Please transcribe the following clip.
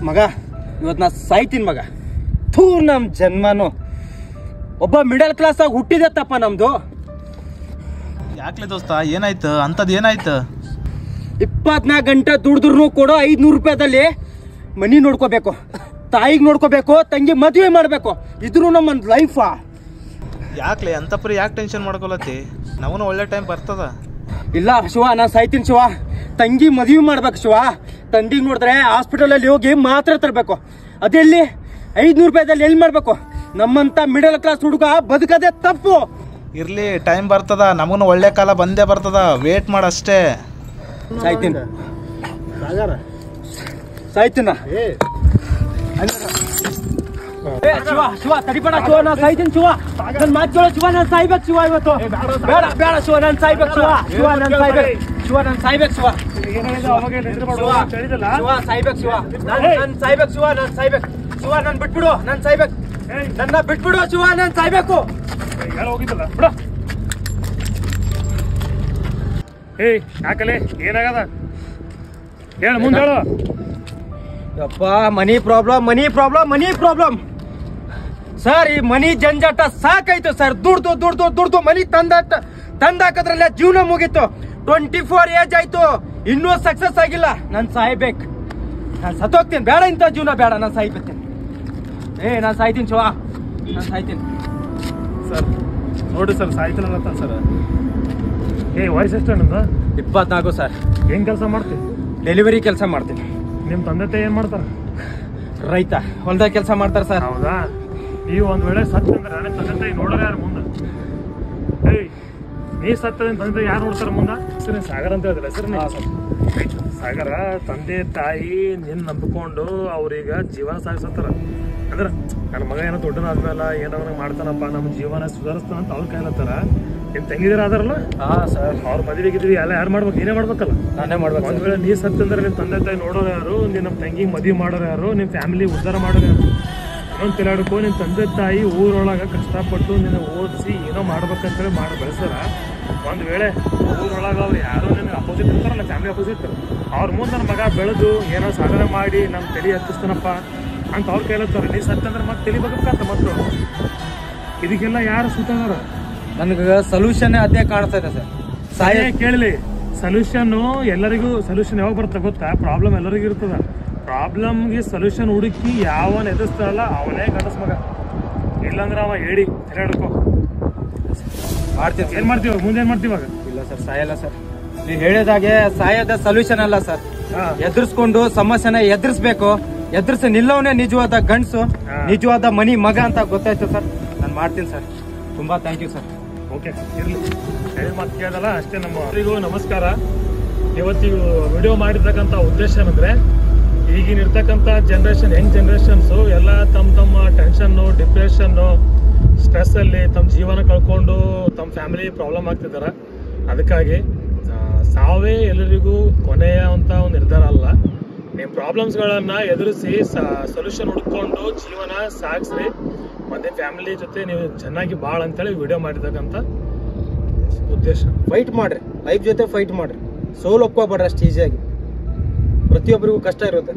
ಮಗ ಇವತ್ತು ನಾ ಸಾಯ್ತೀನಿ ಮಗ. ಥೂ ನಮ್ಮ ಜನ್ಮನು ಒಬ್ಬ ಮಿಡಲ್ ಕ್ಲಾಸ್ ಆಗಿ ಹುಟ್ಟಿದೆ ತಪ್ಪ ನಮ್ದು. ಯಾಕ್ಲೆ ದೋಸ್ತ ಏನಾಯ್ತು ಅಂಥದ್ದು ಏನಾಯ್ತು? 24 ಗಂಟೆ ದುಡಿದ್ರು ಕೊಡೋ 500 ರೂಪಾಯಿದಲ್ಲಿ ಮನಿ ನೋಡ್ಕೋಬೇಕು, ತಾಯಿಗೆ ನೋಡ್ಕೋಬೇಕು, ತಂಗಿ ಮದುವೆ ಮಾಡಬೇಕು. ಇದ್ರೂ ನಮ್ಮೊಂದು ಲೈಫಾ? ಯಾಕ್ಲೆ ಅಂತಪ್ರಿ ಯಾಕೆ ಟೆನ್ಷನ್ ಮಾಡ್ಕೊಳತ್ತಿ? ನಾವೂ ಒಳ್ಳೆ ಟೈಮ್ ಬರ್ತದ. ಇಲ್ಲ ಶಿವ, ನಾನು ಸಾಯ್ತೀನಿ ಶಿವ. ತಂಗಿ ಮದುವೆ ಮಾಡ್ಬೇಕು ಶಿವ. ತಂದಿಗೆ ನೋಡಿದ್ರೆ ಹಾಸ್ಪಿಟಲಲ್ಲಿ ಹೋಗಿ ಮಾತ್ರ ತರಬೇಕು. ಅದೆಲ್ಲಿ 500 ರೂಪಾಯಿದಲ್ಲಿ ಎಲ್ಲಿ ಮಾಡಬೇಕು? ನಮ್ಮಂತ ಮಿಡಲ್ ಕ್ಲಾಸ್ ಹುಡುಗ ಬದುಕದೆ ತಪ್ಪು. ಇರ್ಲಿ, ಟೈಮ್ ಬರ್ತದ, ನಮಗೂ ಒಳ್ಳೆ ಕಾಲ ಬಂದೇ ಬರ್ತದ, ವೇಟ್ ಮಾಡಷ್ಟೇ. ಸಾಯ್ತೀನಿ ಸಾಯ್ತೀನ. ಶಿವ ಶಿವ ತಡಿಬೇಡ ಶಿವ, ನಾನು ಸಾಯ್ತೀನಿ ಶಿವ. ನನ್ ಮಾತು ಕೇಳೋ ಶಿವ, ನಾನು ಸಾಯ್ಬೇಕು ಶಿವ ಇವತ್ತು. ಬೇಡ ಬೇಡ ಶಿವ, ನಾನು ಸಾಯ್ಬೇಕು ಶಿವ. ಶಿವ ನಾನು ಸಾಯ್ಬೇಕು ಶಿವ, ನಾನು ಸಾಯ್ಬೇಕು ಶಿವ. ಶಿವ ಸಾಯ್ಬೇಕು ಶಿವ, ನಾನು ಸಾಯ್ಬೇಕು ಶಿವ, ನಾನು ಸಾಯ್ಬೇಕು ಶಿವ. ನಾನು ಬಿಟ್ಬಿಡು, ನಾನು ಸಾಯ್ಬೇಕು. ನನ್ನ ಬಿಟ್ಬಿಡು ಶಿವ, ನಾನು ಸಾಯ್ಬೇಕು. ಹೋಗಿದ್ದಲ್ಲ ಬಿಡ. ಯಾಕಲೆ ಏನಾಗದ ಹೇಳು, ಮುಂದೆ ಹೇಳು. ಯಪ್ಪ, money problem money problem money problem sir. ಈ ಮನಿ ಜಂಜಾಟ ಸಾಕಾಯ್ತು ಸರ್. ದುಡ್ದು ದುಡ್ದು ದುಡ್ದು ಮನಿ ತಂದಾಕದ್ರಲ್ಲ ಜೀವನ ಮುಗೀತು. 24 ಏಜ್ ಆಯ್ತು, ಇನ್ನೂ ಸಕ್ಸಸ್ ಆಗಿಲ್ಲ. ನಾನು ಸಾಯ್ಬೇಕು, ನಾನು ಸತ್ತೋಗ್ತೀನಿ. ಬೇಡ ಇಂಥ ಜೀವನ ಬೇಡ, ನಾನು ಸಾಯ್ಬೇಕು. ನಾನು ಸಾಯ್ತೀನಿ ಶಿವ, ನಾನು ಸಾಯ್ತೀನಿ. ಸರ್ ನೋಡಿ ಸರ್, ಸಾಯ್ತಿಲ್ಲ ಸರ್. ವಯಸ್ಸು ಎಷ್ಟು ನಮ್ದು? 24 ಸರ್. ಏನ್ ಕೆಲಸ ಮಾಡ್ತೀವಿ? ಡೆಲಿವರಿ ಕೆಲಸ ಮಾಡ್ತೀನಿ. ನಿಮ್ ತಂದೆ ತಾಯಿ ಏನ್ ಮಾಡ್ತಾರ? ರೈತ, ಹೊಲ್ದಾಗ ಕೆಲಸ ಮಾಡ್ತಾರೆ ಸರ್. ಹೌದಾ? ನೀವು ಒಂದ್ ವೇಳೆ ಸತ್ತ ಅಂದ್ರೆ ನನ್ನ ತಂದೆ ತಾಯಿ ನೋಡೋರು ಯಾರು ಮುಂದೆ? ನೀ ಸತ್ತ ತಂದೆ ತಾಯಿ ಯಾರು ನೋಡ್ತಾರ ಮುಂದ? ಸರ್ ಸಾಗರ್ ಅಂತ ಹೇಳಿದ್ರೆ ಸರ್. ಸಾಗರ ತಂದೆ ತಾಯಿ ನಿನ್ ನಂಬಿಕೊಂಡು ಅವ್ರೀಗ ಜೀವನ ಸಾಗಿಸತ್ತಾರ. ಅಂದ್ರ ನನ್ನ ಮಗ ಏನೋ ದೊಡ್ಡನಾದ್ಮೇಲೆ ಏನೋ ಮಾಡ್ತಾನಪ್ಪ, ನಮ್ಮ ಜೀವನ ಸುಧಾರಿಸ್ತಾನ ಅಂತ ಅವ್ರ ಕೈಲತ್ತಾರ. ನಿನ್ ತಂಗಿದಿರ ಅದಾರಲ್ಲ ಸರ್, ಅವ್ರ ಮದುವೆಗಿದ್ವಿ ಎಲ್ಲ ಯಾರು ಮಾಡ್ಬೇಕು? ನೀನೇ ಮಾಡ್ಬೇಕಲ್ಲ. ನಾನೇ ಮಾಡ್ಬೇಕು. ಒಂದ್ ವೇಳೆ ನೀ ಸತ್ತಂದ್ರೆ ನಿಮ್ ತಂದೆ ತಾಯಿ ನೋಡೋರು ಯಾರು? ನಿನ್ನ ತಂಗಿ ಮದುವೆ ಮಾಡೋರು ಯಾರು? ನಿಮ್ ಫ್ಯಾಮಿಲಿ ಉದ್ಧಾರ ಮಾಡೋರು ಯಾರು? ಇನ್ನೊಂದು ತಿಳಾಡಕ್ಕೂ ನಿಮ್ ತಂದೆ ತಾಯಿ ಊರೊಳಗ ಕಷ್ಟಪಟ್ಟು ನಿನ್ನ ಓದಿಸಿ ಏನೋ ಮಾಡ್ಬೇಕಂತೇಳಿ ಮಾಡಿ ಬೆಳೆಸ್ತಾರ. ಒಂದ್ ವೇಳೆ ಊರೊಳಗ ಅವ್ರು ಯಾರು ನಿನಗೆ ಅಪೋಸಿಟ್ ಇರ್ತಾರಲ್ಲ, ಫ್ಯಾಮಿಲಿ ಅಪೋಸಿಟ್, ಅವ್ರ ಮುಂದೆ ನನ್ನ ಮಗ ಬೆಳೆದು ಏನೋ ಸಾಧನೆ ಮಾಡಿ ನಮ್ಮ ತಲೆ ಹತ್ತಿಸ್ತಾನಪ್ಪ ಅಂತ ಅವ್ರು ಕೇಳತ್ತಾರ. ನೀ ಸತ್ತಂದ್ರೆ ಮತ್ತೆ ತಿಳಿಬೇಕಂತ ಮಕ್ಕಳು. ಇದಕ್ಕೆಲ್ಲ ಯಾರು ಸುತ್ತಾರ? ನನಗೆ ಸೊಲ್ಯೂಷನ್ ಅದೇ ಕಾಣ್ತಾ ಇದೆ ಸರ್. ಸಾಯ ಕೇಳಲಿ, ಸೊಲ್ಯೂಷನ್ ಎಲ್ಲರಿಗೂ ಸೊಲ್ಯೂಷನ್ ಯಾವಾಗ ಬರುತ್ತೆ ಗೊತ್ತಾ? ಪ್ರಾಬ್ಲಮ್ ಎಲ್ಲರಿಗೂ ಇರ್ತದ. ಪ್ರಾಬ್ಲಮ್ಗೆ ಸೊಲ್ಯೂಷನ್ ಹುಡುಕಿ ಯಾವನ್ ಎದುರಿಸ್ತಾರಲ್ಲ ಅವನೇ ಗಂಡಸ್ ಮಗ. ಇಲ್ಲಾಂದ್ರೆ ಅವ ಹೇಳಿ ತಿರುಗಾಡ್ಕೋ ಮಾಡ್ತೀನಿ. ಏನ್ ಮಾಡ್ತೀವ ಮುಂದೆ? ಏನ್ ಮಾಡ್ತೀವಾಗ? ಇಲ್ಲ ಸರ್, ಸಾಯಲ್ಲ ಸರ್. ನೀವು ಹೇಳಿದಾಗೆ ಸಾಯದ ಸೊಲ್ಯೂಷನ್ ಅಲ್ಲ ಸರ್. ಎದುರಿಸ್ಕೊಂಡು ಸಮಸ್ಯೆನ ಎದುರಿಸ್ಬೇಕು. ಎದುರಿಸಿ ನಿಲ್ಲವನೇ ನಿಜವಾದ ಗಂಡಸು, ನಿಜವಾದ ಮನಿ ಮಗ ಅಂತ ಗೊತ್ತಾಯ್ತು ಸರ್. ನಾನು ಮಾಡ್ತೀನಿ ಸರ್. ತುಂಬಾ ಥ್ಯಾಂಕ್ ಯು ಸರ್. ಓಕೆ, ಇರ್ಲಿ. ಹೇಳಿ ಮಾತು ಕೇಳಲ್ಲ ಅಷ್ಟೇ. ನಮ್ಮರಿಗೂ ನಮಸ್ಕಾರ. ಇವತ್ತಿಗೂ ವಿಡಿಯೋ ಮಾಡಿರ್ತಕ್ಕಂಥ ಉದ್ದೇಶ ಏನಂದ್ರೆ, ಈಗಿನ ಇರ್ತಕ್ಕಂಥ ಜನ್ರೇಷನ್, ಯಂಗ್ ಜನ್ರೇಷನ್ಸು ಎಲ್ಲ ತಮ್ಮ ಟೆನ್ಷನ್ನು, ಡಿಪ್ರೆಷನ್ನು, ಸ್ಟ್ರೆಸ್ಸಲ್ಲಿ ತಮ್ಮ ಜೀವನ ಕಳ್ಕೊಂಡು ತಮ್ಮ ಫ್ಯಾಮಿಲಿ ಪ್ರಾಬ್ಲಮ್ ಆಗ್ತಿದ್ದಾರೆ. ಅದಕ್ಕಾಗಿ ಸಾವೇ ಎಲ್ಲರಿಗೂ ಕೊನೆಯ ಅಂತ ಒಂದು ನಿರ್ಧಾರ ಅಲ್ಲ. ನಿಮ್ಮ ಪ್ರಾಬ್ಲಮ್ಸ್ಗಳನ್ನು ಎದುರಿಸಿ ಸೊಲ್ಯೂಷನ್ ಹುಡ್ಕೊಂಡು ಜೀವನ ಸಾಗಿಸ್ರಿ. ಮತ್ತೆ ಫ್ಯಾಮಿಲಿ ಜೊತೆ ನೀವು ಚೆನ್ನಾಗಿ ಬಾಳ ಅಂತೇಳಿ ವಿಡಿಯೋ ಮಾಡಿರ್ತಕ್ಕಂಥ ಉದ್ದೇಶ. ಫೈಟ್ ಮಾಡ್ರಿ, ಲೈಫ್ ಜೊತೆ ಫೈಟ್ ಮಾಡ್ರಿ. ಸೋಲ್ ಒಪ್ಕೋಬೇಡ್ರಿ ಅಷ್ಟು ಈಸಿಯಾಗಿ. ಪ್ರತಿಯೊಬ್ಬರಿಗೂ ಕಷ್ಟ ಇರುತ್ತೆ.